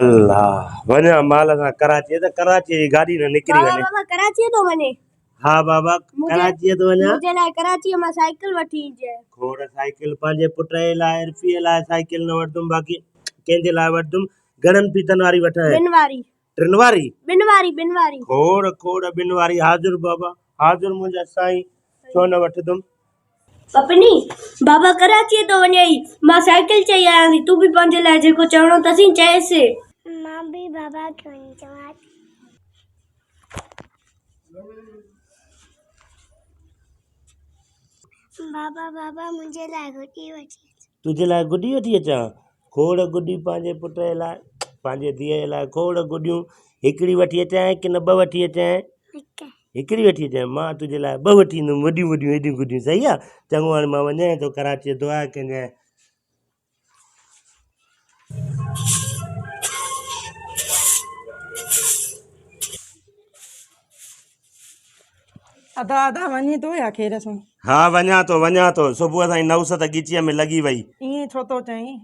अल्लाह वञा माल सां कराची त कराची जी गाॾी न निकिरी बाबा वञे। बाबा कराची तो वञे। हा बाबा कराची तो वञा। मुझे लाइ कराची मां साइकिल वठी जे। खोड़ साइकिल पंहिंजे पुट जे लाइ इरफीअ लाइ साइकिल न वठंदुमि बाक़ी कंहिंजे लाइ वठंदुमि। घणनि फीतनि वारी वठां? ॿिनि वारी। टिनि वारी? ॿिनि वारी। खोड़ खोड़ ॿिनि वारी हाज़ुर बाबा हाज़ुर मुंहिंजा साईं छो न वठंदुमि। पपनी बाबा कराची तो वञे मां साइकिल चई आयां थी तू भी पंहिंजे लाइ जेको चवणो तसी चएसि। मां भी बाबा खे चवां बाबा बाबा मुझे लाइ गुडी वठी तुझे लाइ गुडी वठी अचां? खोड़ गुडी पंहिंजे पुट जे लाइ पंहिंजे धीअ जे लाइ खोड़ गुडियूं हिकिड़ी वठी अचां कि न ॿ वठी अचां? हिकिड़ी वठी अचां। मां तुंहिंजे लाइ ॿ वठी ईंदुमि वॾियूं वॾियूं हेॾियूं गुडियूं। सही आहे चङो हाणे मां वञां थो कराची दुआ कजांइ। अदा अदा वञे तो या खेर सां? हा वञा थो सुबुह सां 9 गीचीअ में लॻी वई। ईअं छो तो चईं?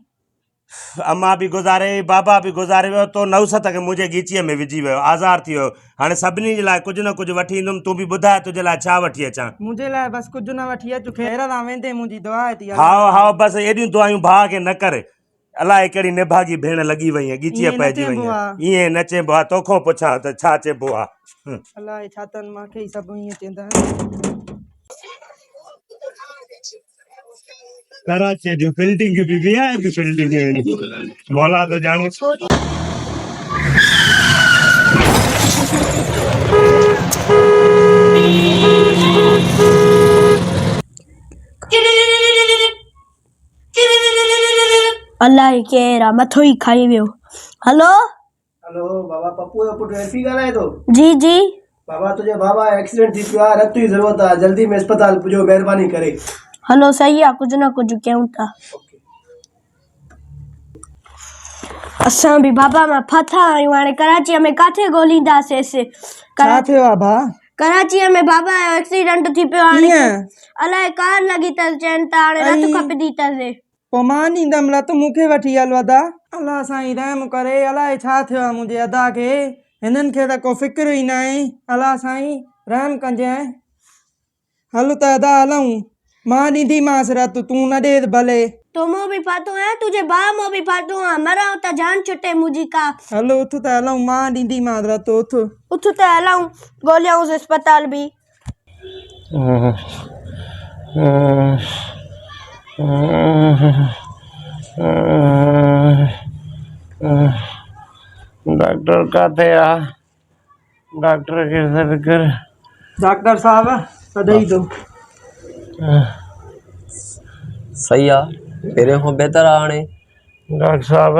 अम्मा भी गुज़ारे बाबा भी गुज़ारे वियो तो 9 खे मुंहिंजे गीचीअ में विझी वियो आज़ार थी वियो। हाणे सभिनी जे लाइ कुझु न कुझु वठी ईंदुमि। तूं बि ॿुधाए तुंहिंजे लाइ छा वठी अचां? मुझे लाइ बस कुझु न वठी अचु खेर सां वेंदे मुंहिंजी दुआ थी। हा हा बसि एॾियूं दुआयूं भाउ खे न कर। अलाए कहिड़ी निभागी भेण लॻी वई आहे गीचीअ पइजी वई आहे। ईअं न चइबो आहे तोखां पुछां त छा चइबो आहे। अलाए छा अथनि मूंखे ई सभु ईअं चवंदा आहिनि। कराची जी फील्डिंग भी वीआईपी फील्डिंग है मौला तो जाने। अल्लाह केरा मथो ही खाई वियो। हेलो हेलो बाबा पप्पू जो पुट एफी ॻाल्हाए थो? जी जी बाबा तुझे बाबा एक्सीडेंट थी पियो आहे रत जी ज़रूरत आहे जल्दी में अस्पताल पुजो महिरबानी करे। हलो सही आहे कुझु न कुझु कयूं था। असां भी बाबा मां फाथा आहियूं हाणे कराचीअ में काथे ॻोल्हींदासीं। छा थियो आहे भा? कराचीअ में बाबा जो एक्सीडेंट थी पियो हाणे अलाए कार लॻी अथसि चइनि था हाणे रत खपंदी अथसि। पोइ मां ॾींदमि रत मूंखे वठी हलो अदा। अलाह साईं रहम करे अलाए छा थियो आहे मुंहिंजे अदा खे। हिननि खे त को फिक्र ई न आहे। अलाह साईं रहम कजांइ। हल त अदा हलूं मां ॾींदीमांसि रत तूं न ॾे भले। तो मो भी फातो है तुझे बा मो भी फातो है मराओ त जान छुटे मुझी का। हलो उठ त हलूं मां ॾींदीमांसि रत उठ त हलूं ॻोल्हियूं अस्पताल भी। डॉक्टर काथे आ? डॉक्टर के सॾ कर। डॉक्टर साहब सदाई दो। सही आहे पहिरियों खां बहितर आहे हाणे। डॉक्टर साहब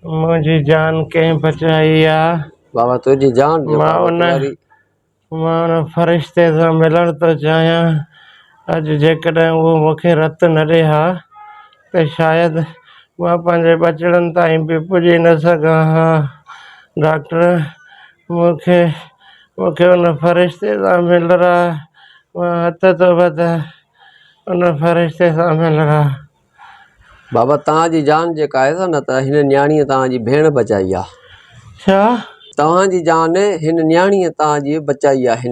मुंहिंजी जान कंहिं बचाई आहे? बाबा तुंहिंजी जान मां उन फ़रिश्ते सां मिलण थो चाहियां। अॼु जेकॾहिं उहो मूंखे रत न ॾे हा त शायदि मां पंहिंजे बचड़नि ताईं बि पुॼी न सघां हा। डॉक्टर मूंखे उन फ़रिश्ते सां मिलणो आहे। मां हथ थो वधां उन फ़रिश्ते सां मिलणो आहे। बाबा तव्हांजी जान जेका आहे न त हिन न्याणीअ तव्हांजी भेण बचाई आहे। छा? तव्हांजी जान हिन न्याणीअ तव्हांजी बचाई आहे।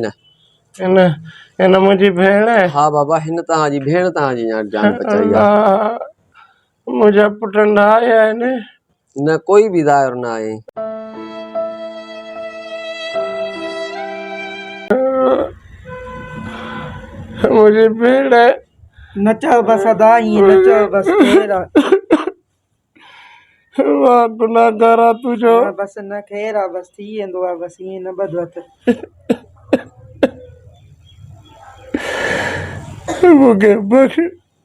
हिन मुंहिंजी भेण? हा बाबा हिन तव्हांजी भेण तव्हांजी जान बचाई आहे। मुंहिंजा पुट न आया आहिनि? न कोई बि ज़ाहिर न आहे। मुंहिंजी भेण न चओ बस अदा ईअं न चओ बस खेर आहे। मां गुनाहगार आहे तुंहिंजो। बस न खेर आहे बस थी वेंदो आहे बस ईअं न ॿधो मूंखे बख़्श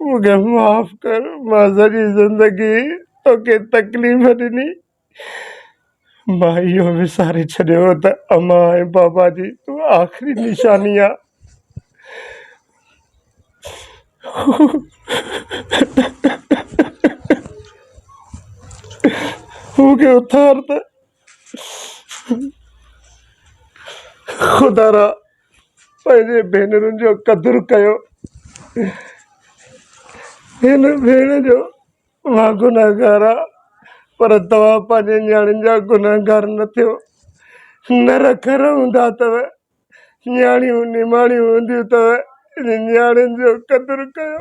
मूंखे माफ़ कर। मां सॼी ज़िंदगी तोखे तकलीफ़ ॾिनी। मां इहो विसारे छॾियो त अम्मा ऐं बाबा जी तूं आख़िरी निशानी आहे। मूंखे उथार त ख़ुदा रा पंहिंजे भेनरुनि जो क़दुरु कयो। हिन भेण जो मां गुनाहगार आहियां। पर तव्हां पंहिंजे न्याणियुनि जा गुनहगार न थियो। न रखर हूंदा अथव, न्याणियूं निमाणियूं हूंदियूं अथव, इन न्याणियुनि जो क़दुरु कयो।